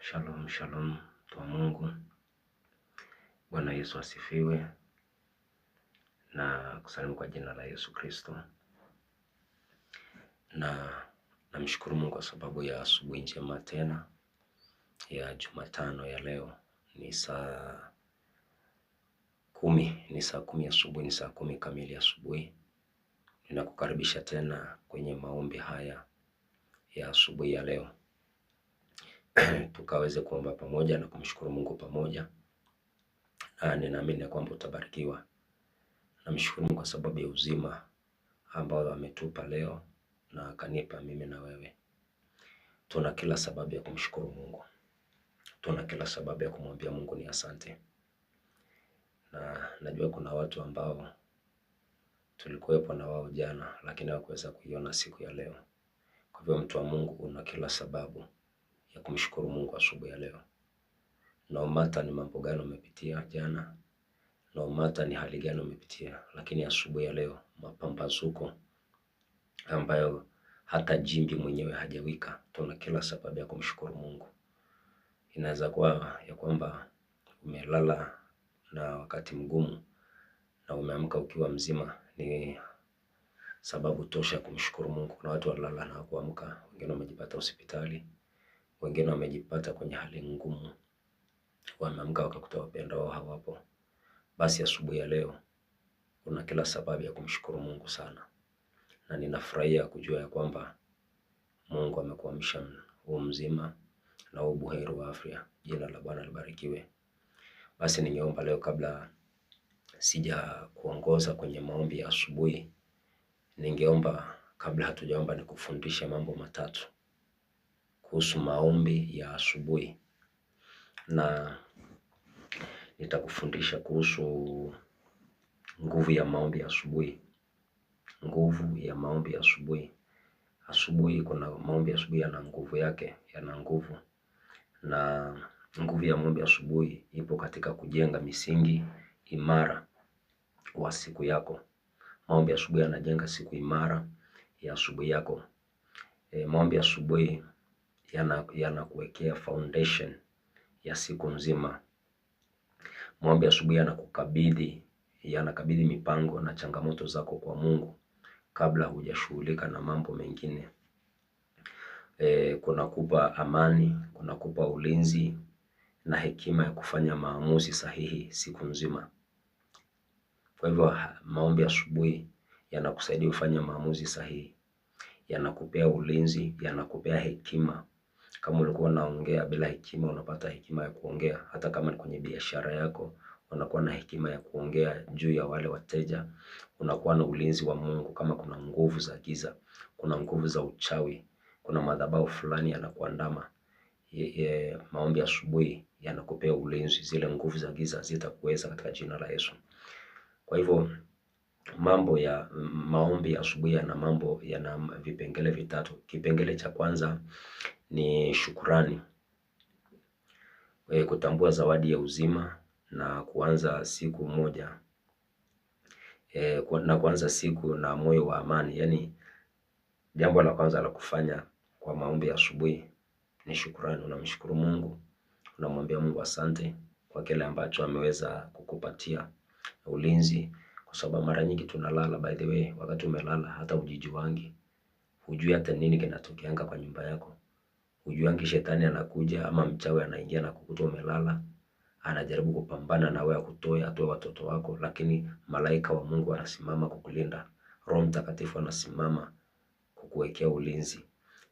Shalom, shalom kwa Mungu. Bwana Yesu asifiwe, na kusalimu kwa jina la Yesu Kristo. Na namshukuru Mungu kwa sababu ya asubuhi njema tena ya Jumatano ya leo. Ni saa 10 asubuhi, ni saa 10 kamili asubuhi. Ninakukaribisha tena kwenye maombi haya ya asubuhi ya leo. Tukaweze kuomba pamoja na kumshukuru Mungu pamoja. Ninaamini kwamba utabarikiwa. Namshukuru Mungu kwa sababu ya uzima ambao ametupa leo na akanipa mimi na wewe. Tuna kila sababu ya kumshukuru Mungu. Tuna kila sababu ya kumwambia Mungu ni asante. Na najua kuna watu ambao tulikuwepo na wao jana lakini hawakuweza kuiona siku ya leo. Kwa hivyo mtu wa Mungu, una kila sababu ya kumshukuru Mungu asubuhi ya leo. No matter ni mambo gani umepitia jana, no matter ni hali gani umepitia, lakini asubuhi ya leo mapambazuko ambayo hata jimbi mwenyewe hajawika, tuna kila sababu ya kumshukuru Mungu. Inaweza kuwa ya kwamba umelala na wakati mgumu na umeamka ukiwa mzima, ni sababu tosha kumshukuru Mungu. Kuna watu walala na kuamka, wengine wamejipata hospitali, wengine wamejipata kwenye hali ngumu, wameamka wakakuta wapendwa wao hawapo. Basi asubuhi ya leo una kila sababu ya kumshukuru Mungu sana. Na ninafurahia kujua ya kwamba Mungu amekuamsha mzima na ubuheri wa afya. Jina la Bwana libarikiwe. Basi ningeomba leo, kabla sija kuongoza kwenye maombi ya asubuhi, ningeomba kabla hatujaomba nikufundishe mambo matatu kuhusu maombi ya asubuhi. Na nitakufundisha kuhusu nguvu ya maombi ya asubuhi. Nguvu ya maombi ya asubuhi. Asubuhi, kuna maombi ya asubuhi yana nguvu yake, yana nguvu. Na nguvu ya maombi ya asubuhi ipo katika kujenga misingi imara wa siku yako. Maombi ya asubuhi yanajenga siku imara ya asubuhi yako. Maombi ya asubuhi yanakuwekea foundation ya siku nzima. Maombi ya asubuhi yanakabidhi mipango na changamoto zako kwa Mungu kabla hujashughulika na mambo mengine. Kunakupa amani, kunakupa ulinzi na hekima ya kufanya maamuzi sahihi siku nzima. Kwa hivyo maombi ya asubuhi yanakusaidia ufanye maamuzi sahihi. Yanakupea ulinzi, yanakupea hekima. Kama ulikuwa unaongea bila hekima, unapata hekima ya kuongea. Hata kama ni kwenye biashara yako, unakuwa na hekima ya kuongea juu ya wale wateja. Unakuwa na ulinzi wa Mungu. Kama kuna nguvu za giza, kuna nguvu za uchawi, kuna madhabahu fulani yanakuandama, maombi ya asubuhi yanakupea ulinzi. Zile nguvu za giza zitakuweza katika jina la Yesu. Kwa hivyo maombi ya asubuhi yana vipengele vitatu. Kipengele cha kwanza ni shukrani. Kutambua zawadi ya uzima na kuanza siku na moyo wa amani. Yaani jambo la kwanza la kufanya kwa maombi ya asubuhi ni shukrani. Unamshukuru Mungu, unamwambia Mungu asante kwa kile ambacho ameweza kukupatia ulinzi. Kwa sababu mara nyingi tunalala, by the way, wakati umelala hata hujijuangi. Hujui hata nini kinatokeanga kwa nyumba yako. Hujuangi shetani anakuja ama mchawi anaingia na kukuta umelala, anajaribu kupambana na wewe atoe watoto wako, lakini malaika wa Mungu anasimama kukulinda. Roho Mtakatifu anasimama kukuwekea ulinzi.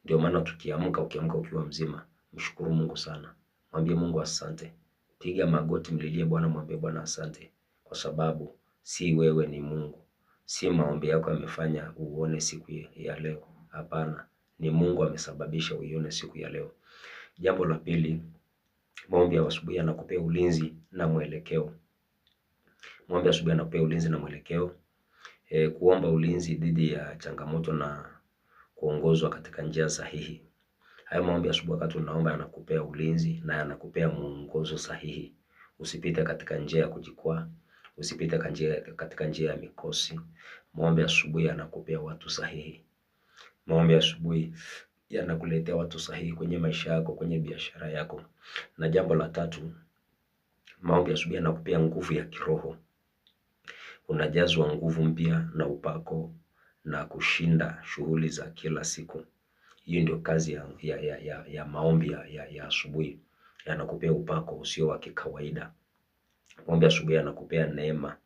Ndio maana ukiamka ukiwa mzima, mshukuru Mungu sana. Mwambie Mungu asante. Piga magoti, mlilie Bwana, mwambie Bwana asante, kwa sababu si wewe, ni Mungu. Si maombi yako yamefanya uone siku ya leo. Hapana, ni Mungu amesababisha uione siku ya leo. Jambo la pili, maombi ya asubuhi yanakupea ulinzi na mwelekeo. Maombi ya asubuhi yanakupea ulinzi na mwelekeo. Kuomba ulinzi dhidi ya changamoto na kuongozwa katika njia sahihi. Haya maombi ya asubuhi wakati unaomba yanakupea ulinzi na yanakupea mwongozo sahihi. Usipite katika njia ya kujikwaa, usipite katika njia ya mikosi. Maombi ya asubuhi yanakupea watu sahihi. Maombi ya asubuhi yanakuletea watu sahihi kwenye maisha yako, kwenye biashara yako. Na jambo la tatu, maombi ya asubuhi yanakupea nguvu ya kiroho. Unajazwa nguvu mpya na upako na kushinda shughuli za kila siku. Hiyo ndio kazi ya maombi ya asubuhi. Yanakupea upako usio wa kikawaida. Maombi ya asubuhi yanakupea neema,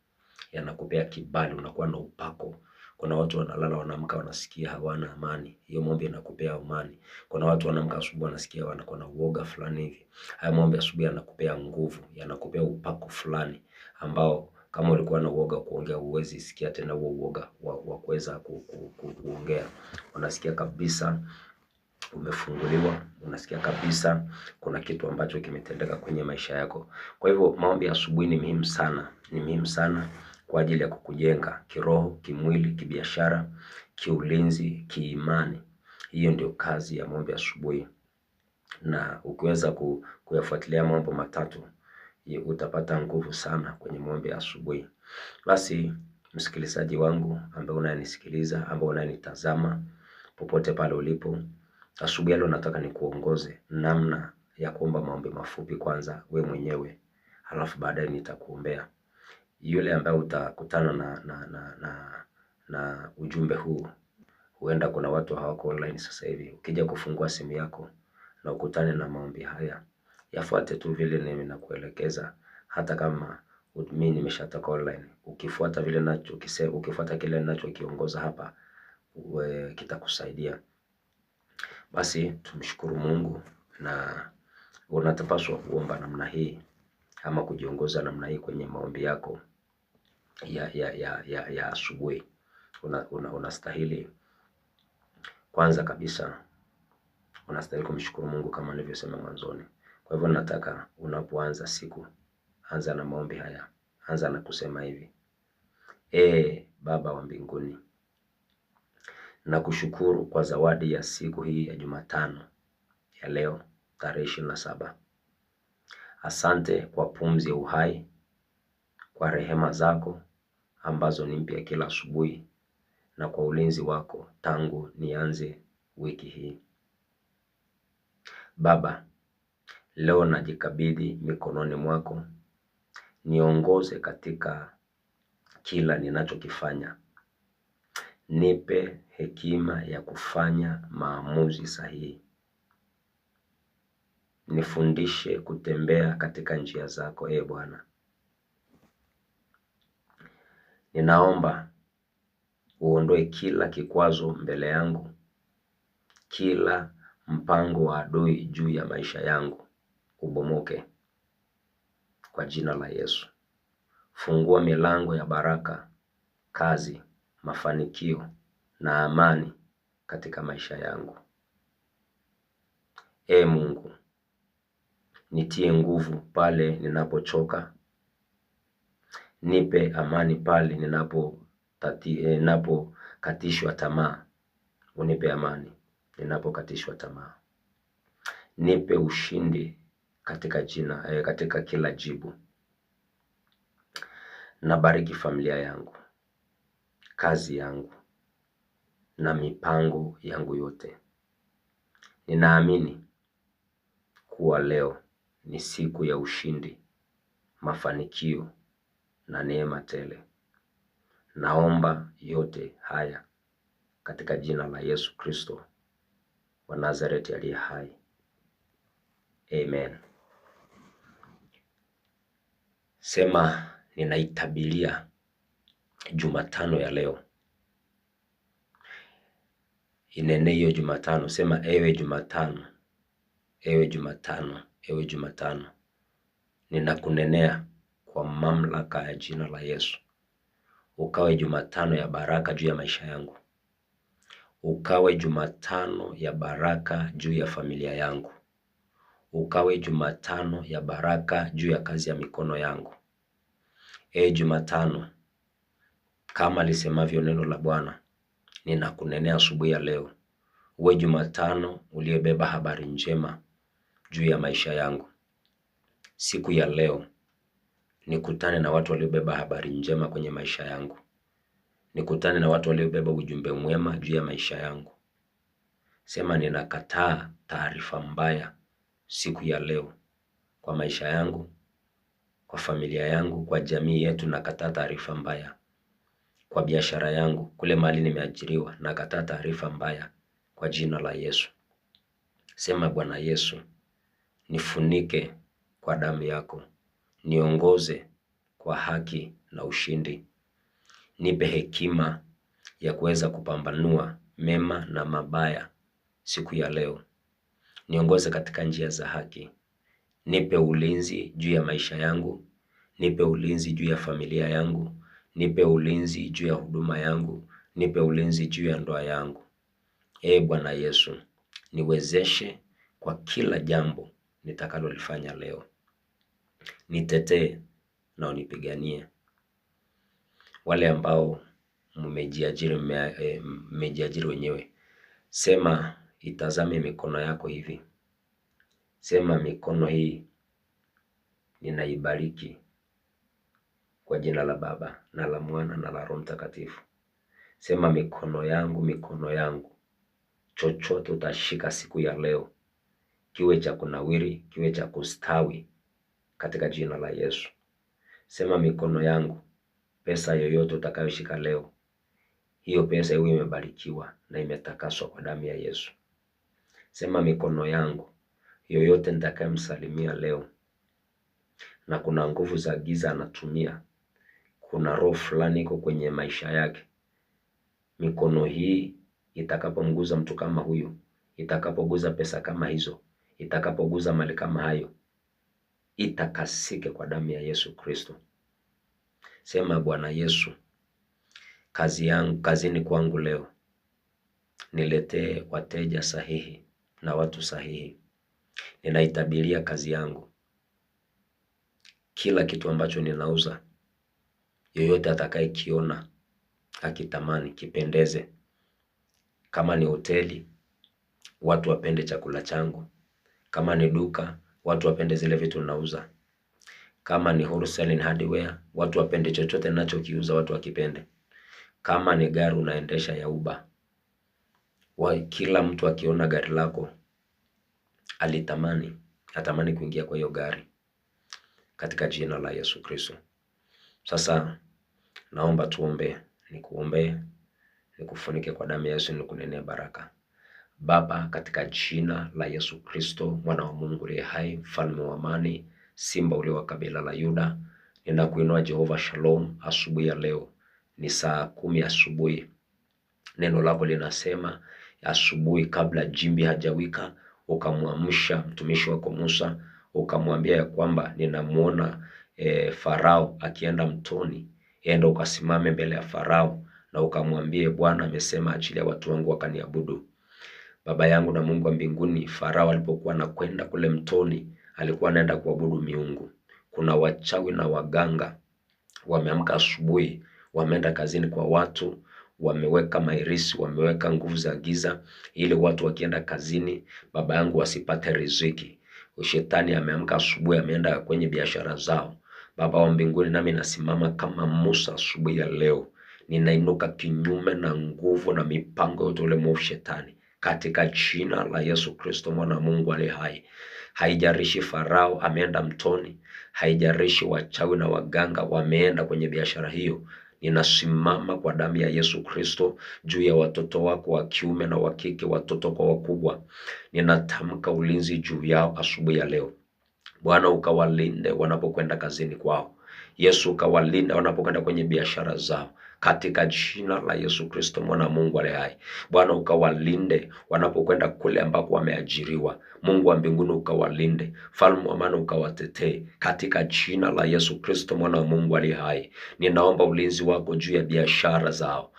yanakupea kibali, unakuwa na upako. Kuna watu wanalala wanaamka wanasikia hawana amani. Hiyo maombi yanakupea amani. Kuna watu wanaamka asubuhi wanasikia wanakuwa na uoga fulani hivi. Haya maombi ya asubuhi yanakupea nguvu, yanakupea upako fulani ambao kama ulikuwa na uoga kuongea, huwezi sikia tena huo uoga wa kuweza kuongea. Unasikia kabisa umefunguliwa, unasikia kabisa kuna kitu ambacho kimetendeka kwenye maisha yako. Kwa hivyo maombi ya asubuhi ni muhimu sana, ni muhimu sana kwa ajili ya kukujenga kiroho, kimwili, kibiashara, kiulinzi, kiimani. Hiyo ndio kazi ya maombi ya asubuhi. Na ukiweza kuyafuatilia mambo matatu, utapata nguvu sana kwenye maombi ya asubuhi. Basi msikilizaji wangu ambaye unanisikiliza, ambaye unanitazama popote pale ulipo, asubuhi leo nataka nikuongoze namna ya kuomba maombi mafupi kwanza we mwenyewe, halafu baadaye nitakuombea. Yule ambaye utakutana na ujumbe huu, huenda kuna watu hawako online sasa hivi. Ukija kufungua simu yako na ukutane na maombi haya, yafuate tu vile ninakuelekeza. Hata kama mimi nimeshatoka online, ukifuata vile ukifuata kile ninachokiongoza hapa, kitakusaidia. Basi tumshukuru Mungu, na unatapaswa kuomba namna hii ama kujiongoza namna hii kwenye maombi yako ya asubuhi. Unastahili kwanza kabisa, unastahili kumshukuru Mungu kama nilivyosema mwanzoni. Kwa hivyo nataka unapoanza siku, anza na maombi haya. Anza na kusema hivi: Baba wa mbinguni, nakushukuru kwa zawadi ya siku hii ya Jumatano ya leo tarehe 27. Asante kwa pumzi ya uhai, kwa rehema zako ambazo ni mpya kila asubuhi, na kwa ulinzi wako tangu nianze wiki hii. Baba, leo najikabidhi mikononi mwako. Niongoze katika kila ninachokifanya. Nipe hekima ya kufanya maamuzi sahihi. Nifundishe kutembea katika njia zako, Bwana. Ninaomba uondoe kila kikwazo mbele yangu, kila mpango wa adui juu ya maisha yangu ubomoke kwa jina la Yesu. Fungua milango ya baraka, kazi, mafanikio na amani katika maisha yangu. Mungu, nitie nguvu pale ninapochoka. Nipe amani pale ninapokatishwa tamaa. Unipe amani ninapokatishwa tamaa. Nipe ushindi katika kila jibu. Nabariki familia yangu, kazi yangu na mipango yangu yote. Ninaamini kuwa leo ni siku ya ushindi, mafanikio na neema tele. Naomba yote haya katika jina la Yesu Kristo wa Nazareti aliye hai. Amen. Sema, ninaitabiria Jumatano ya leo. Inene hiyo Jumatano. Sema, ewe Jumatano, ewe Jumatano, ewe Jumatano, ninakunenea kwa mamlaka ya jina la Yesu. Ukawe Jumatano ya baraka juu ya maisha yangu. Ukawe Jumatano ya baraka juu ya familia yangu. Ukawe Jumatano ya baraka juu ya kazi ya mikono yangu. Jumatano, kama lisemavyo neno la Bwana, ninakunenea asubuhi ya leo. Uwe Jumatano uliyebeba habari njema juu ya maisha yangu. Siku ya leo nikutane na watu waliobeba habari njema kwenye maisha yangu. Nikutane na watu waliobeba ujumbe mwema juu ya maisha yangu. Sema ninakataa taarifa mbaya siku ya leo kwa maisha yangu, kwa familia yangu, kwa jamii yetu. Nakataa taarifa mbaya kwa biashara yangu, kule mahali nimeajiriwa. Nakataa taarifa mbaya kwa jina la Yesu. Sema Bwana Yesu, nifunike kwa damu yako, niongoze kwa haki na ushindi. Nipe hekima ya kuweza kupambanua mema na mabaya siku ya leo. Niongoze katika njia za haki. Nipe ulinzi juu ya maisha yangu. Nipe ulinzi juu ya familia yangu. Nipe ulinzi juu ya huduma yangu. Nipe ulinzi juu ya ndoa yangu. Bwana Yesu, niwezeshe kwa kila jambo nitakalolifanya leo. Nitetee na unipiganie. Wale ambao mmejiajiri wenyewe, sema itazame mikono yako hivi. Sema mikono hii ninaibariki kwa jina la Baba na la Mwana na la Roho Mtakatifu. Sema mikono yangu, chochote utashika siku ya leo, kiwe cha kunawiri, kiwe cha kustawi katika jina la Yesu. Sema mikono yangu, pesa yoyote utakayoshika leo, hiyo pesa iwe imebarikiwa na imetakaswa kwa damu ya Yesu. Sema mikono yangu, yoyote nitakayemsalimia leo na kuna nguvu za giza anatumia, kuna roho fulani iko kwenye maisha yake, mikono hii itakapomguza mtu kama huyu, itakapoguza pesa kama hizo, itakapoguza mali kama hayo, itakasike kwa damu ya Yesu Kristo. Sema Bwana Yesu, kazini kwangu leo, niletee wateja sahihi na watu sahihi. Ninaitabiria kazi yangu, kila kitu ambacho ninauza, yoyote atakayekiona akitamani kipendeze. Kama ni hoteli, watu wapende chakula changu. Kama ni duka, watu wapende zile vitu ninauza. Kama ni wholesale and hardware, watu wapende chochote ninachokiuza, watu wakipende. Kama ni gari unaendesha ya Uber, kila mtu akiona gari lako atamani kuingia kwa hiyo gari katika jina la Yesu Kristo. Sasa naomba tuombe, nikuombee, nikufunike kwa damu ya Yesu, nikunenea baraka. Baba, katika jina la Yesu Kristo, mwana wa Mungu aliye hai, mfalme wa amani, simba ule wa kabila la Yuda, ninakuinua Jehova Shalom. Asubuhi ya leo ni saa 10 asubuhi. Neno lako linasema asubuhi kabla jimbi hajawika, ukamwamsha mtumishi wako Musa, ukamwambia ya kwamba ninamuona Farao akienda mtoni, enda ukasimame mbele ya Farao na ukamwambie Bwana amesema achilia watu wangu wakaniabudu. Baba yangu na Mungu wa mbinguni, Farao alipokuwa anakwenda kule mtoni, alikuwa anaenda kuabudu miungu. Kuna wachawi na waganga wameamka asubuhi, wameenda kazini kwa watu, wameweka mairisi, wameweka nguvu za giza ili watu wakienda kazini, baba yangu, wasipate riziki. Shetani ameamka asubuhi, ameenda kwenye biashara zao. Baba wa mbinguni, nami nasimama kama Musa asubuhi ya leo, ninainuka kinyume na nguvu na mipango yote ule mwovu Shetani katika jina la Yesu Kristo, mwana wa Mungu aliye hai. Haijarishi Farao ameenda mtoni, haijarishi wachawi na waganga wameenda kwenye biashara hiyo, ninasimama kwa damu ya Yesu Kristo juu ya watoto wako wa kiume na wa kike, watoto kwa wakubwa. Ninatamka ulinzi juu yao asubuhi ya leo. Bwana, ukawalinde wanapokwenda kazini kwao. Yesu, ukawalinde wanapokwenda kwenye biashara zao katika jina la Yesu Kristo, mwana wa Mungu aliye hai. Bwana, ukawalinde wanapokwenda kule ambako wameajiriwa. Mungu wa mbinguni, ukawalinde. Mfalme wa amani, ukawatetee katika jina la Yesu Kristo, mwana wa Mungu aliye hai. Ninaomba ulinzi wako juu ya biashara zao.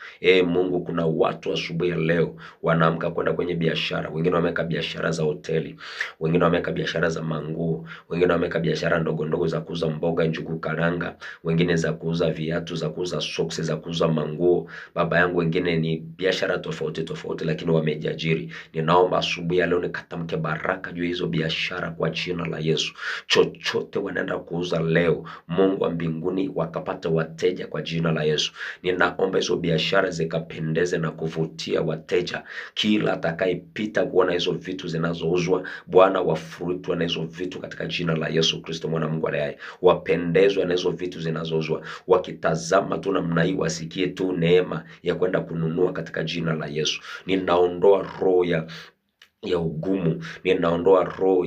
Mungu, kuna watu asubuhi ya leo wanaamka kwenda kwenye biashara. Wengine wameweka biashara za hoteli, wengine wameweka biashara za manguo, wengine wameweka biashara ndogo ndogo za kuuza mboga, njugu, karanga, wengine za kuuza viatu, za kuuza socks, za kuuza kuuza manguo, baba yangu, wengine ni biashara tofauti tofauti, lakini wamejiajiri. Ninaomba asubuhi ya leo nikatamke baraka juu hizo biashara kwa jina la Yesu. Chochote wanaenda kuuza leo, Mungu wa mbinguni wakapata wateja kwa jina la Yesu. Ninaomba hizo biashara zikapendeze na kuvutia wateja. Kila atakayepita kuona hizo vitu zinazouzwa, Bwana wafurutwe na hizo vitu katika jina la Yesu Kristo mwana Mungu aliye hai. Wapendezwe na hizo vitu zinazouzwa. Wakitazama tu namna hii wasikie tu neema ya kwenda kununua katika jina la Yesu. Ninaondoa roho ya ugumu, ninaondoa roho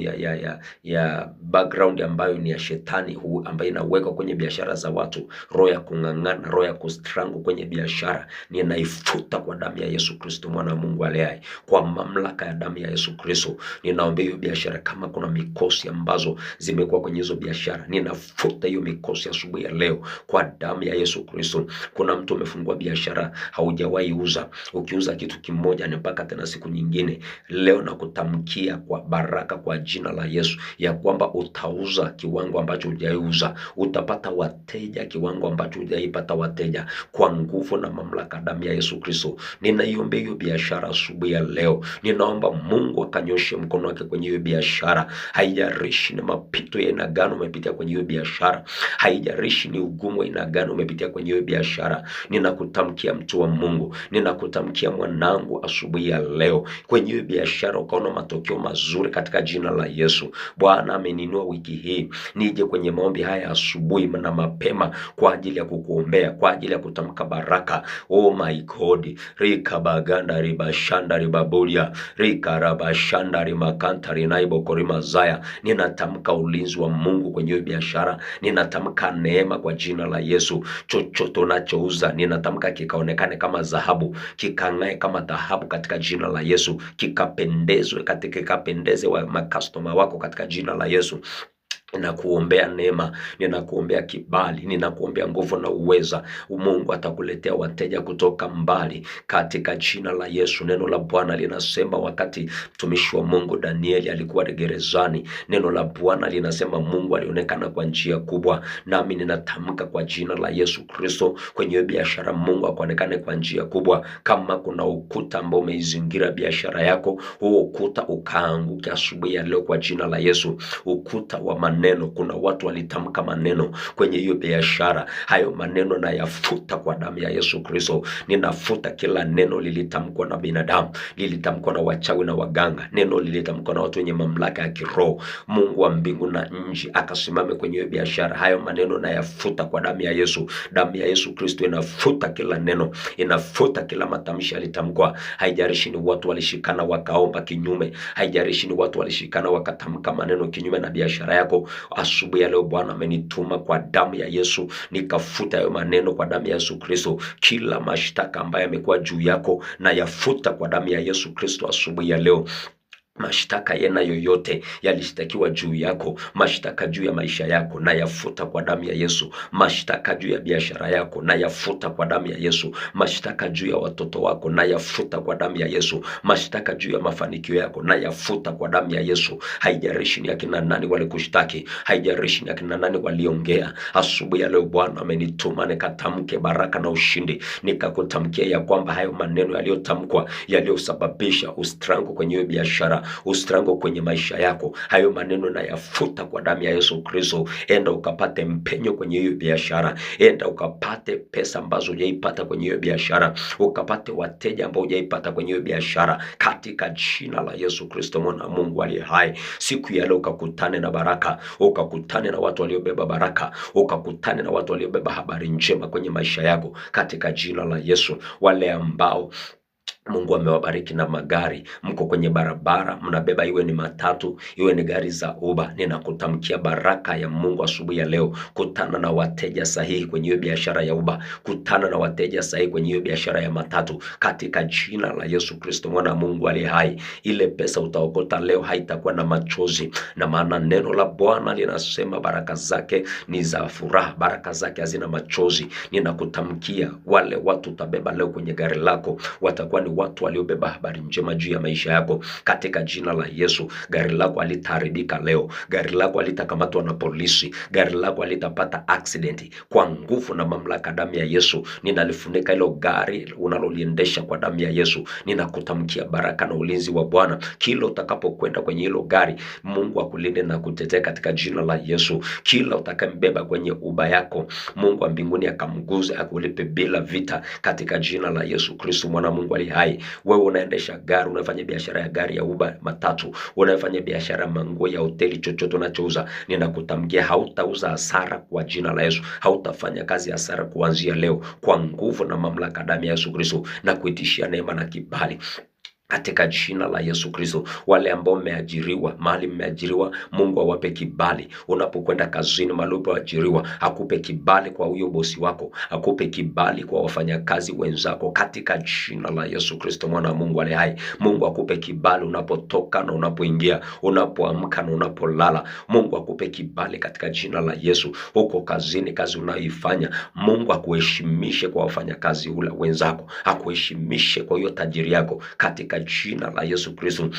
ya background ambayo ni ya shetani ambayo inawekwa kwenye biashara za watu, roho ya kung'ang'ana, roho ya kustrangu kwenye biashara, ninaifuta kwa damu ya Yesu Kristo mwana wa Mungu aliye hai. Kwa mamlaka ya damu ya Yesu Kristo, ninaomba hiyo biashara, kama kuna mikosi ambazo zimekuwa kwenye hizo biashara, ninafuta hiyo mikosi asubuhi ya leo kwa damu ya Yesu Kristo. Kuna mtu umefungua biashara haujawahi uza, ukiuza kitu kimoja ni mpaka tena siku nyingine. Leo na kutamkia kwa baraka kwa jina la Yesu ya kwamba utauza kiwango ambacho hujaiuza, utapata wateja kiwango ambacho hujaipata wateja, kwa nguvu na mamlaka damu ya Yesu Kristo. Ninaiombea hiyo biashara asubuhi ya leo. Ninaomba Mungu akanyoshe mkono wake kwenye hiyo biashara. Haijarishi ni mapito ya aina gani umepitia kwenye hiyo biashara, haijarishi ni ugumu wa aina gani umepitia kwenye hiyo biashara, ninakutamkia mtu wa Mungu, ninakutamkia mwanangu, asubuhi ya leo kwenye hiyo biashara ukaona matokeo mazuri katika jina la Yesu. Bwana ameninua wiki hii nije kwenye maombi haya asubuhi na mapema kwa ajili ya kukuombea, kwa ajili ya kutamka baraka. Oh my God, rika baganda riba shanda riba bulia rika raba shanda rima kanta rinaibo korima zaya. Ninatamka ulinzi wa Mungu kwenye hiyo biashara, ninatamka neema kwa jina la Yesu. Chochote unachouza ninatamka kikaonekane kama dhahabu, kikang'ae kama dhahabu katika jina la Yesu, kikapendezwe katika kapendeze wa makastoma wako katika jina la Yesu. Ninakuombea neema, ninakuombea kibali, ninakuombea nguvu na uweza. Mungu atakuletea wateja kutoka mbali katika jina la Yesu. Neno la Bwana linasema wakati mtumishi wa Mungu Danieli alikuwa gerezani, neno la Bwana linasema Mungu alionekana kwa njia kubwa. Nami ninatamka kwa jina la Yesu Kristo kwenye biashara, Mungu akaonekane kwa njia kubwa. Kama kuna ukuta ambao umeizingira biashara yako, huo ukuta ukaanguke asubuhi ya leo kwa jina la Yesu. Ukuta wa maneno, kuna watu walitamka maneno kwenye hiyo biashara, hayo maneno na yafuta kwa damu ya Yesu Kristo. Ninafuta kila neno lilitamkwa na binadamu, lilitamkwa na wachawi na waganga, neno lilitamkwa na watu wenye mamlaka ya kiroho. Mungu wa mbingu na nchi akasimame kwenye hiyo biashara, hayo maneno na yafuta kwa damu ya Yesu. Damu ya Yesu Kristo inafuta kila neno, inafuta kila matamshi yalitamkwa. Haijarishi ni watu walishikana wakaomba kinyume, haijarishi ni watu walishikana wakatamka maneno kinyume na biashara yako. Asubuhi ya leo Bwana amenituma kwa damu ya Yesu nikafuta hayo maneno kwa damu ya Yesu Kristo. Kila mashtaka ambayo yamekuwa juu yako na yafuta kwa damu ya Yesu Kristo asubuhi ya leo. Mashtaka yena yoyote yalishtakiwa juu yako, mashtaka juu ya maisha yako na yafuta kwa damu ya Yesu. Mashtaka juu ya biashara yako na yafuta kwa damu ya Yesu. Mashtaka juu ya watoto wako na yafuta kwa damu ya Yesu. Mashtaka juu ya mafanikio yako na yafuta kwa damu ya Yesu. Haijarishi ni akina nani walikushtaki, haijarishi ni akina nani waliongea. Asubuhi ya leo Bwana amenituma nikatamke baraka na ushindi, nikakutamkia ya kwamba hayo maneno yaliyotamkwa yaliyosababisha ustrango kwenye hiyo biashara, ustrango kwenye maisha yako, hayo maneno na yafuta kwa damu ya Yesu Kristo. Enda ukapate mpenyo kwenye hiyo biashara, enda ukapate pesa ambazo hujaipata kwenye hiyo biashara, ukapate wateja ambao hujaipata kwenye hiyo biashara katika jina la Yesu Kristo mwana Mungu aliye hai. Siku ya leo ukakutane na baraka, ukakutane na watu waliobeba baraka, ukakutane na watu waliobeba habari njema kwenye maisha yako katika jina la Yesu. Wale ambao Mungu amewabariki na magari, mko kwenye barabara mnabeba, iwe ni matatu, iwe ni gari za Uber, ninakutamkia baraka ya Mungu asubuhi ya leo. Kutana na wateja sahihi kwenye hiyo biashara ya Uber, kutana na wateja sahihi kwenye hiyo biashara ya matatu katika jina la Yesu Kristo mwana wa Mungu aliye hai. Ile pesa utaokota leo haitakuwa na machozi, na maana neno la Bwana linasema baraka zake ni za furaha, baraka zake hazina machozi. Ninakutamkia wale watu utabeba leo kwenye gari lako watakuwa ni watu waliobeba habari njema juu ya maisha yako katika jina la Yesu. Gari lako halitaharibika leo, gari lako halitakamatwa na polisi, gari lako halitapata accident. Kwa nguvu na mamlaka damu ya Yesu, ninalifunika hilo gari unaloliendesha kwa damu ya Yesu. Ninakutamkia baraka na ulinzi wa Bwana kila utakapokwenda kwenye hilo gari. Mungu akulinde na kutetea katika jina la Yesu. Kila utakambeba kwenye uba yako, Mungu wa mbinguni akamguze, akulipe bila vita katika jina la Yesu Kristo mwana Mungu ali hai. Wewe unaendesha gari, unafanya biashara ya gari ya uba, matatu, unafanya biashara manguo ya hoteli, chochote unachouza, ninakutamkia hautauza hasara kwa jina la Yesu. Hautafanya kazi ya hasara kuanzia leo kwa nguvu na mamlaka damu ya Yesu Kristo, na kuitishia neema na kibali katika jina la Yesu Kristo. Wale ambao mmeajiriwa, mahali mmeajiriwa, Mungu awape kibali. Unapokwenda kazini, mahali umeajiriwa, akupe kibali kwa huyo bosi wako, akupe kibali kwa wafanyakazi wenzako katika jina la Yesu Kristo mwana wa Mungu aliye hai. Mungu akupe kibali unapotoka na unapoingia, unapoamka na unapolala. Mungu akupe kibali katika jina la Yesu. Huko kazini, kazi unayoifanya, Mungu akuheshimishe kwa wafanyakazi wenzako, akuheshimishe kwa hiyo tajiri yako katika jina la Yesu Kristo.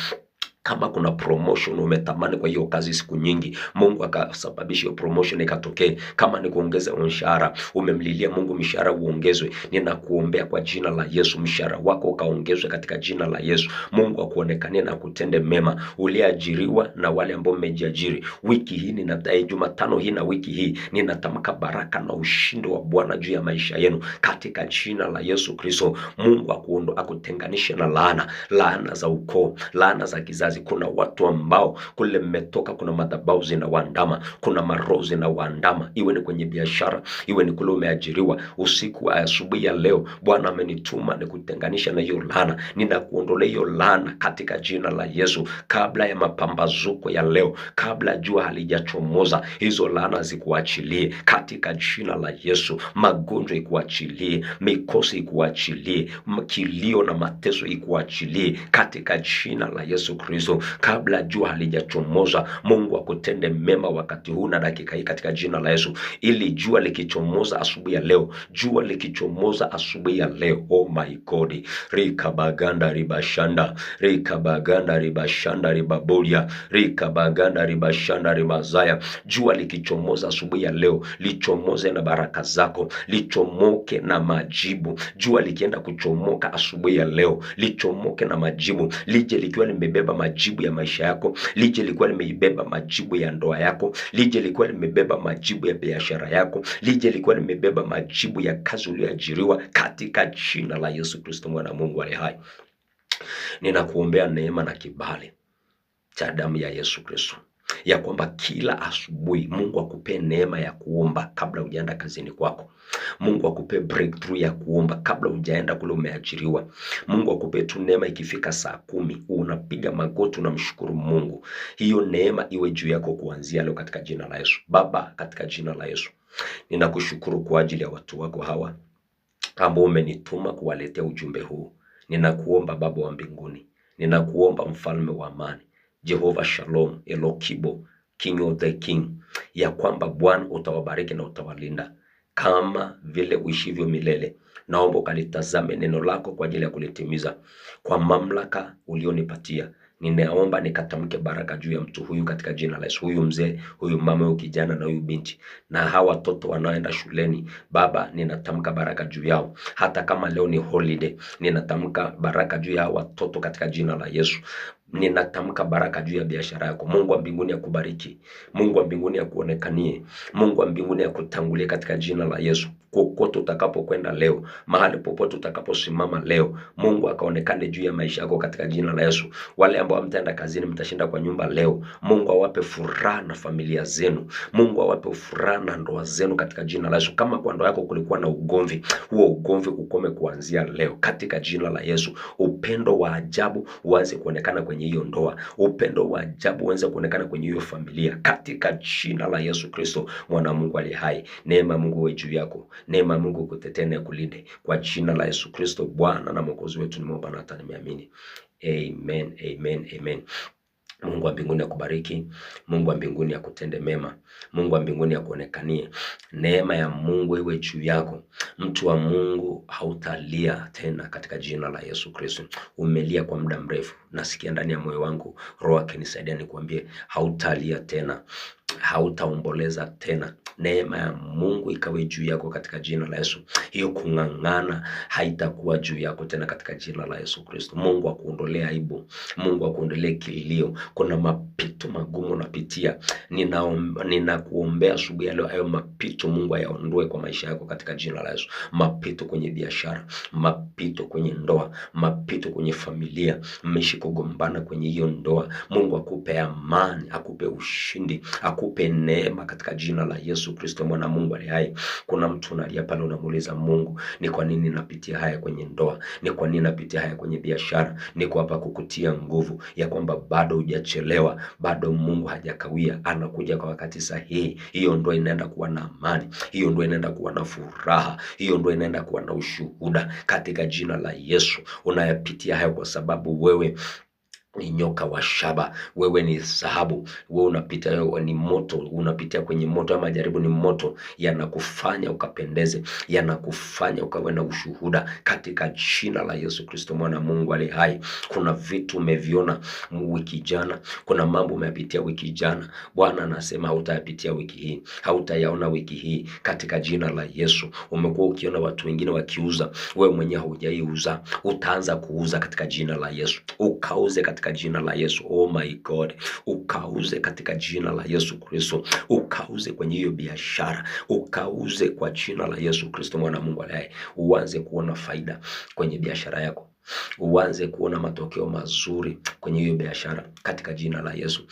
Kama kuna promotion umetamani kwa hiyo kazi siku nyingi, Mungu akasababisha hiyo promotion ikatokee. Kama ni kuongeza mshahara, umemlilia Mungu mshahara uongezwe, ninakuombea kwa jina la Yesu mshahara wako ukaongezwe katika jina la Yesu. Mungu akuonekanie na kutende mema. Uliajiriwa na wale ambao mmejiajiri, wiki hii Jumatano hii na wiki hii, ninatamka baraka na ushindi wa Bwana juu ya maisha yenu katika jina la Yesu Kristo. Mungu akutenganishe na laana za ukoo, laana za kizazi. Kuna watu ambao kule mmetoka, kuna madhabahu zinawaandama, kuna maroho zinawaandama, iwe ni kwenye biashara, iwe ni kule umeajiriwa. Usiku asubuhi ya leo Bwana amenituma nikutenganisha na hiyo laana. Ninakuondolea hiyo laana katika jina la Yesu. Kabla ya mapambazuko ya leo, kabla jua halijachomoza, hizo laana zikuachilie katika jina la Yesu. Magonjwa ikuachilie, mikosi ikuachilie, kilio na mateso ikuachilie katika jina la Yesu Kristo. Kabla jua halijachomoza, Mungu akutende mema wakati huu na dakika hii katika jina la Yesu. Ili jua likichomoza asubuhi ya leo, jua likichomoza asubuhi ya leo, oh my God, rikabaganda ribashanda, rikabaganda ribashanda ribabolia, rikabaganda ribashanda ribazaya. Jua likichomoza asubuhi ya leo, lichomoze na baraka zako, lichomoke na majibu. Jua likienda kuchomoka asubuhi ya leo, lichomoke na majibu. Lije likiwa limebeba majibu ya maisha yako, lije likiwa limebeba majibu ya ndoa yako, lije likiwa limebeba majibu ya biashara yako, lije likiwa limebeba majibu ya kazi uliyoajiriwa katika jina la Yesu Kristo mwana Mungu aliye hai. Ninakuombea neema na kibali cha damu ya Yesu Kristo, ya kwamba kila asubuhi Mungu akupe neema ya kuomba kabla hujaenda kazini kwako. Mungu akupe breakthrough ya kuomba kabla hujaenda kule umeajiriwa. Mungu akupe tu neema, ikifika saa 10 unapiga magoti unamshukuru Mungu. Hiyo neema iwe juu yako kuanzia leo katika jina la Yesu. Baba, katika jina la Yesu, ninakushukuru kwa ajili ya watu wako hawa ambao umenituma kuwaletea ujumbe huu. Ninakuomba Baba wa mbinguni, ninakuomba mfalme wa amani, Jehovah Shalom, Elokibo, King of the King, ya kwamba Bwana utawabariki na utawalinda kama vile uishivyo milele. Naomba ukalitazame neno lako kwa ajili ya kulitimiza kwa mamlaka ulionipatia. Ninaomba nikatamke baraka juu ya mtu huyu katika jina la Yesu. Huyu mzee, huyu mama, huyu kijana na huyu binti, na hawa watoto wanaoenda shuleni, Baba, ninatamka baraka juu yao. Hata kama leo ni holiday, ninatamka baraka juu ya watoto katika jina la Yesu. Ninatamka baraka juu ya biashara yako. Mungu wa mbinguni akubariki. Mungu wa mbinguni akuonekanie. Mungu wa mbinguni akutangulie katika jina la Yesu. Kokote utakapokwenda leo, mahali popote utakaposimama leo, Mungu akaonekane juu ya maisha yako katika jina la Yesu. Wale ambao mtaenda kazini, mtashinda kwa nyumba leo, Mungu awape furaha na familia zenu. Mungu awape furaha na ndoa zenu katika jina la Yesu. Kama kwa ndoa yako kulikuwa na ugomvi, huo ugomvi ukome kuanzia leo katika jina la Yesu. Upendo wa ajabu uanze kuonekana kwenye hiyo ndoa. Upendo wa ajabu uanze kuonekana kwenye hiyo familia katika jina la Yesu Kristo mwana Mungu aliye hai. Neema Mungu iwe juu yako. Neema Mungu kutetee na kulinde kwa jina la Yesu Kristo Bwana na Mwokozi wetu, nimeomba na hata nimeamini. Amen, amen, amen. Mungu wa mbinguni akubariki. Mungu wa mbinguni akutende mema. Mungu wa mbinguni akuonekanie. Neema ya Mungu iwe juu yako. Mtu wa Mungu, hautalia tena katika jina la Yesu Kristo. Umelia kwa muda mrefu. Nasikia ndani ya moyo wangu Roho akinisaidia nikwambie, hautalia tena, hautaomboleza tena. Neema ya Mungu ikawe juu yako katika jina la Yesu. Hiyo kung'ang'ana haitakuwa juu yako tena katika jina la Yesu Kristo. Mungu akuondolee aibu. Mungu akuondolee kilio. Kuna mapito magumu unapitia. Ninakuombea asubuhi ya leo, hayo mapito Mungu ayaondoe kwa maisha yako katika jina la Yesu. Mapito kwenye biashara, mapito kwenye ndoa, mapito kwenye familia, mmeishi kugombana kwenye hiyo ndoa, Mungu akupe amani, akupe ushindi, akupe neema katika jina la Yesu Kristo mwana Mungu aliye hai. Kuna mtu unalia pale, unamuuliza Mungu, ni kwa nini napitia haya kwenye ndoa? Ni kwa nini napitia haya kwenye biashara? Niko hapa kukutia nguvu ya kwamba bado hujachelewa, bado Mungu hajakawia, anakuja kwa wakati sahihi. Hiyo ndoa inaenda kuwa na amani, hiyo ndoa inaenda kuwa na furaha, hiyo ndoa inaenda kuwa na ushuhuda katika jina la Yesu. Unayapitia hayo kwa sababu wewe ni nyoka wa shaba, wewe ni dhahabu. Wewe unapita, wewe ni moto, unapitia kwenye moto, ama jaribu ni moto, yanakufanya ukapendeze, yanakufanya ukawe na ushuhuda katika jina la Yesu Kristo mwana Mungu aliye hai. Kuna vitu umeviona wiki jana, kuna mambo umepitia wiki jana, Bwana anasema hautayapitia wiki hii, hautayaona wiki hii katika jina la Yesu. Umekuwa ukiona watu wengine wakiuza, wewe mwenyewe haujaiuza, utaanza kuuza katika jina la Yesu. Ukauze katika jina la Yesu. Oh my God, ukauze katika jina la Yesu Kristo. Ukauze kwenye hiyo biashara, ukauze kwa jina la Yesu Kristo mwana Mungu aliye hai. Uanze kuona faida kwenye biashara yako, uanze kuona matokeo mazuri kwenye hiyo biashara katika jina la Yesu.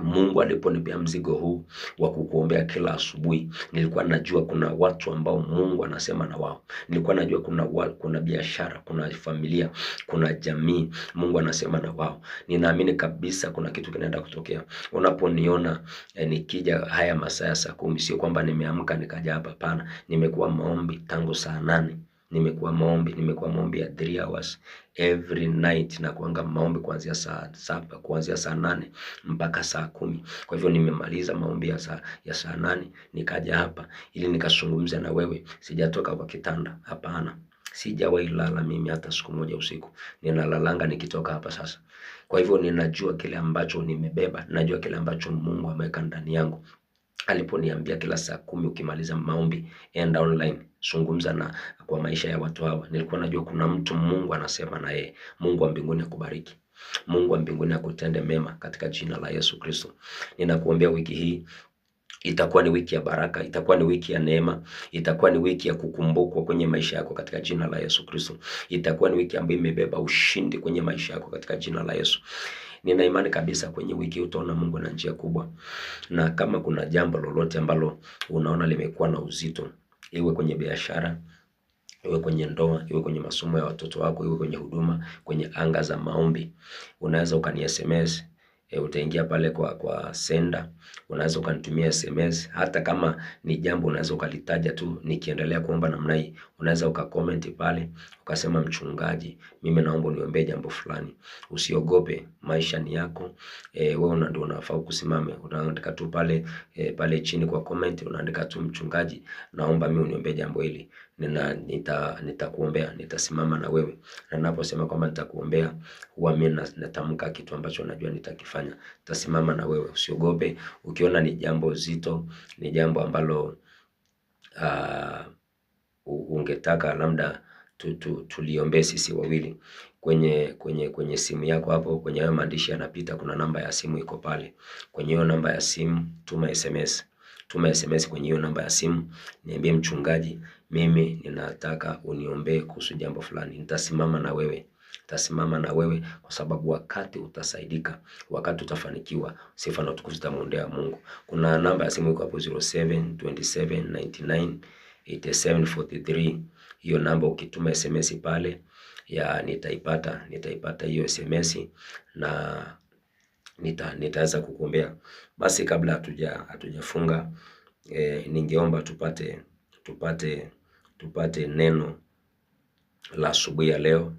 Mungu aliponipea mzigo huu wa kukuombea kila asubuhi, nilikuwa najua kuna watu ambao Mungu anasema na wao. Nilikuwa najua kuna biashara, kuna familia, kuna jamii Mungu anasema na wao. Ninaamini kabisa kuna kitu kinaenda kutokea. Unaponiona nikija haya masaa ya saa 10, sio kwamba nimeamka nikaja hapa, hapana. Nimekuwa maombi tangu saa 8. Nimekuwa maombi ya 3 hours every night, na kuanga maombi kuanzia saa 8 mpaka saa 10. Kwa hivyo nimemaliza maombi ya saa 8 nikaja hapa ili nikazungumza na wewe. Sijatoka kwa kitanda, hapana. Sijawahi lala mimi hata siku moja usiku. Ninalalanga nikitoka hapa sasa. Kwa hivyo ninajua kile ambacho nimebeba, najua kile ambacho Mungu ameweka ndani yangu. Aliponiambia kila saa 10 ukimaliza maombi enda online, zungumza na kwa maisha ya watu hawa, nilikuwa najua kuna mtu Mungu anasema na yeye. Mungu wa mbinguni akubariki. Mungu wa mbinguni akutende mema katika jina la Yesu Kristo. Ninakuombea wiki hii itakuwa ni wiki ya baraka, itakuwa ni wiki ya neema, itakuwa ni wiki ya kukumbukwa kwenye maisha yako katika jina la Yesu Kristo. Itakuwa ni wiki ambayo imebeba ushindi kwenye maisha yako katika jina la Yesu. Nina imani kabisa kwenye wiki utaona Mungu na njia kubwa. Na kama kuna jambo lolote ambalo unaona limekuwa na uzito, iwe kwenye biashara, iwe kwenye ndoa, iwe kwenye masomo ya watoto wako, iwe kwenye huduma, kwenye anga za maombi, unaweza ukani SMS. Utaingia pale kwa senda, unaweza ukanitumia SMS. Hata kama ni jambo unaweza ukalitaja tu nikiendelea kuomba namna hii, unaweza ukacomment pale ukasema, mchungaji, mimi naomba uniombee jambo fulani. Usiogope, maisha ni yako. Wewe ndio unafaa kusimame. Unaandika tu pale chini kwa comment, unaandika tu, mchungaji, naomba mimi uniombee jambo hili. Nitakuombea, nitasimama na wewe. Na ninaposema kwamba nitakuombea, huwa mimi natamka kitu ambacho najua nitakifanya. Nitasimama na wewe, usiogope. Ukiona ni jambo zito, ni jambo ambalo ungetaka labda tuliombee sisi wawili, kwenye simu yako hapo, kwenye hayo maandishi yanapita, kuna namba ya simu iko pale. Kwenye hiyo namba ya simu tuma SMS kwenye hiyo namba ya simu, niambie, mchungaji, mimi ninataka uniombee kuhusu jambo fulani. Nitasimama na wewe kwa sababu wakati utasaidika, wakati utafanikiwa, sifa na utukufu zitamwendea Mungu. Kuna namba ya simu iko hapo 0727998743. Hiyo namba ukituma SMS pale ya nitaipata hiyo SMS na nitaweza kukuombea. Basi kabla hatujafunga, ningeomba tupate neno la asubuhi ya leo.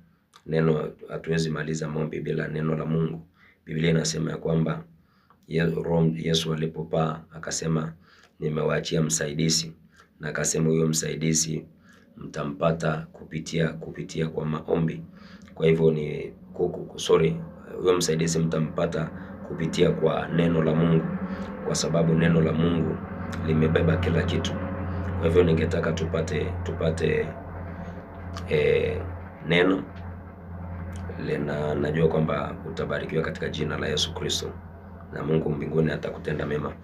Neno, hatuwezi maliza maombi bila neno la Mungu. Biblia inasema ya kwamba Yesu alipopaa akasema nimewaachia msaidizi, na akasema huyo msaidizi mtampata kupitia kwa maombi. Kwa hivyo huyo msaidizi mtampata kupitia kwa neno la Mungu, kwa sababu neno la Mungu limebeba kila kitu. Kwa hivyo ningetaka tupate neno na najua kwamba utabarikiwa katika jina la Yesu Kristo, na Mungu mbinguni atakutenda mema.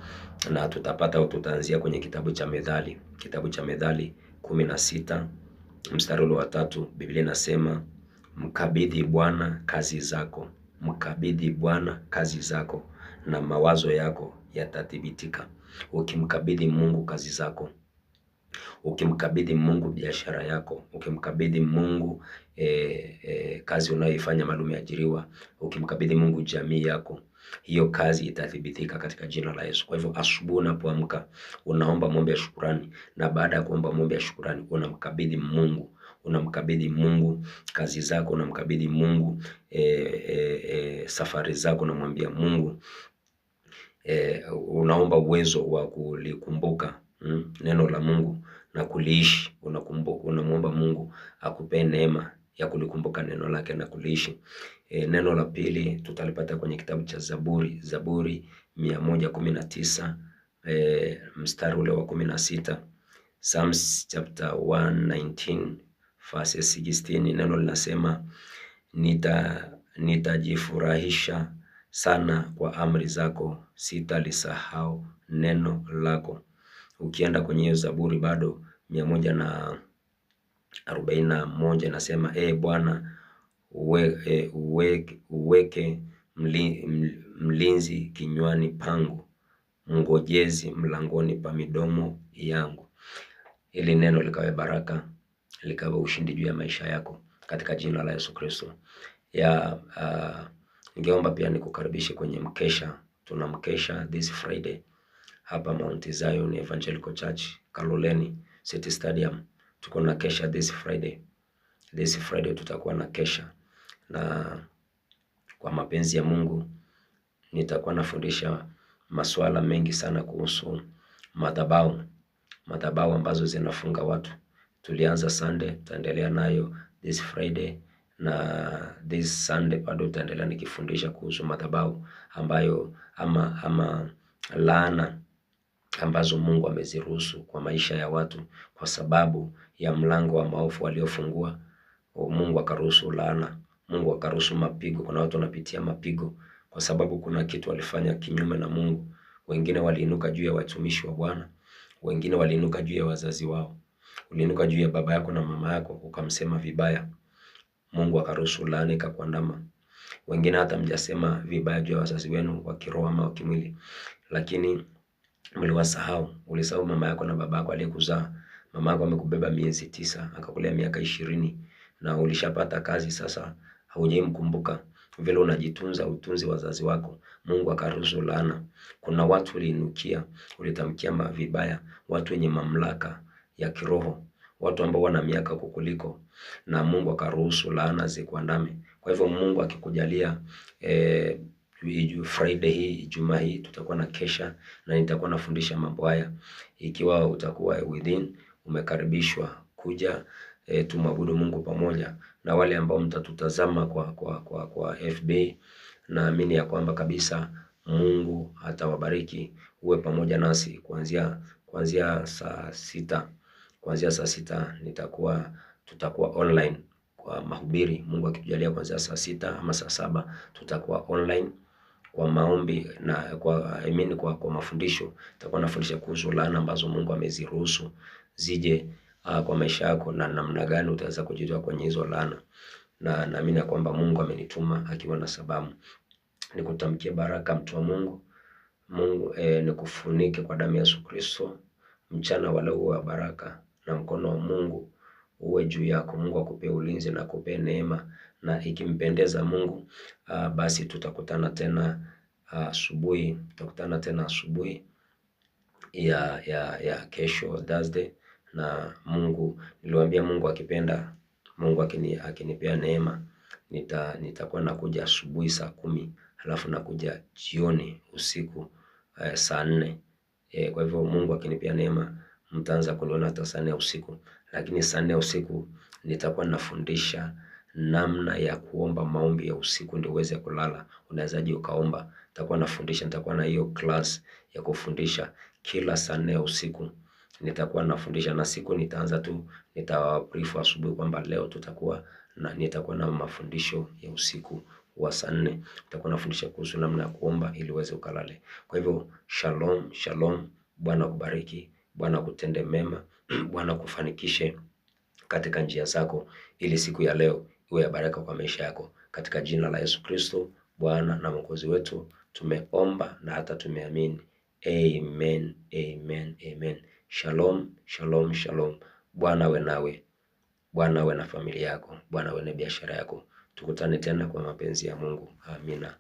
Na tutaanzia kwenye kitabu cha Methali 16 mstari wa 3. Biblia inasema mkabidhi Bwana kazi zako, mkabidhi Bwana kazi zako na mawazo yako yatathibitika. Ukimkabidhi Mungu kazi zako, ukimkabidhi Mungu biashara yako, ukimkabidhi Mungu kazi unayoifanya mahali umeajiriwa, ukimkabidhi Mungu jamii yako, hiyo kazi itathibitika katika jina la Yesu. Kwa hivyo asubuhi unapoamka unaomba maombi ya shukrani, na baada ya kuomba maombi ya shukrani unamkabidhi Mungu kazi zako, unamkabidhi Mungu safari zako, unamwambia Mungu unaomba uwezo wa kulikumbuka neno la Mungu na kuliishi. Unamwomba Mungu akupe neema ya kulikumbuka neno lake na kuliishi. Neno la pili tutalipata kwenye kitabu cha Zaburi 119 mstari ule wa 16. Psalms chapter 119 verses 16. Neno linasema nitajifurahisha sana kwa amri zako, sitalisahau neno lako. Ukienda kwenye hiyo Zaburi bado 141 nasema Bwana uweke mlinzi kinywani pangu, mngojezi mlangoni pa midomo yangu. Ili neno likawe baraka, likawe ushindi juu ya maisha yako katika jina la Yesu Kristo. Ningeomba pia nikukaribishe kwenye mkesha. Tuna mkesha this Friday hapa Mount Zion Evangelical Church Kaloleni City Stadium. Tuko na kesha this Friday. This Friday tutakuwa na kesha, na kwa mapenzi ya Mungu nitakuwa nafundisha masuala mengi sana kuhusu madhabahu ambazo zinafunga watu. Tulianza Sunday, tutaendelea nayo this Friday, na this Sunday bado tutaendelea nikifundisha kuhusu madhabahu ambayo ama laana ambazo Mungu ameziruhusu kwa maisha ya watu kwa sababu ya mlango wa maovu waliofungua. Mungu akaruhusu laana, Mungu akaruhusu mapigo. Kuna watu wanapitia mapigo kwa sababu kuna kitu walifanya kinyume na Mungu. Wengine waliinuka juu ya watumishi wa Bwana, wengine waliinuka juu ya wazazi wao. Uliinuka juu ya baba yako na mama yako ukamsema vibaya, Mungu akaruhusu laana ikakuandama. Wengine hata mjasema vibaya juu ya wazazi wenu wa kiroho ama wa kimwili, lakini mliwasahau. Ulisahau mama yako na baba yako aliyekuzaa. Mama yako amekubeba miezi 9 akakulea miaka 20, na ulishapata kazi sasa haujamkumbuka. Vile unajitunza utunzi wazazi wako, Mungu akaruhusu laana. Kuna watu uliinukia, ulitamkia vibaya, watu wenye mamlaka ya kiroho, watu ambao wana miaka kukuliko, na Mungu akaruhusu laana zikuandame. Kwa hivyo Mungu akikujalia Friday hii, Ijumaa hii tutakuwa na kesha na nitakuwa nafundisha mambo haya. Ikiwa utakuwa umekaribishwa kuja tumwabudu Mungu pamoja, na wale ambao mtatutazama kwa FB, naamini ya kwamba kabisa Mungu atawabariki. Uwe pamoja nasi kuanzia saa 6. Kuanzia saa 6 tutakuwa online kwa mahubiri. Mungu akitujalia kuanzia saa 6 ama saa 7 tutakuwa online kwa maombi na kwa mafundisho. Tutakuwa nafundisha kuhusu laana ambazo Mungu ameziruhusu zije kwa maisha yako na namna gani utaweza kujitoa kwenye hizo laana. Na naamini kwamba Mungu amenituma akiwa na sababu. Nikutamkie baraka mtu wa Mungu. Nikufunike kwa damu ya Yesu Kristo. Mchana wa leo wa baraka na mkono wa Mungu uwe juu yako. Mungu akupe ulinzi na akupe neema, na ikimpendeza Mungu basi tutakutana tena asubuhi. Ya kesho Thursday, na Mungu niliwaambia Mungu akipenda, Mungu akinipea neema, nitakuwa nakuja asubuhi saa 10 halafu nakuja jioni usiku saa 4. Kwa hivyo Mungu akinipea neema mtaanza kuniona hata saa 4 usiku, lakini saa 4 usiku nitakuwa nafundisha namna ya kuomba maombi ya usiku ndio uweze kulala. Unawezaje ukaomba? Nitakuwa na hiyo class ya kufundisha kila saa 4 usiku. Nitakuwa nafundisha, na siku nitaanza tu, nitawabrief asubuhi kwamba leo nitakuwa na mafundisho ya usiku wa saa 4. Nitakuwa nafundisha kuhusu namna ya kuomba ili uweze ukalale. Kwa hivyo shalom, shalom. Bwana kubariki, Bwana kutende mema, Bwana kufanikishe katika njia zako, ili siku ya leo iwe ya baraka kwa maisha yako. Katika jina la Yesu Kristo, Bwana na Mwokozi wetu, tumeomba na hata tumeamini. Amen, amen, amen. Shalom, shalom, shalom. Bwana awe nawe. Bwana awe na familia yako. Bwana awe na biashara yako. Tukutane tena kwa mapenzi ya Mungu. Amina.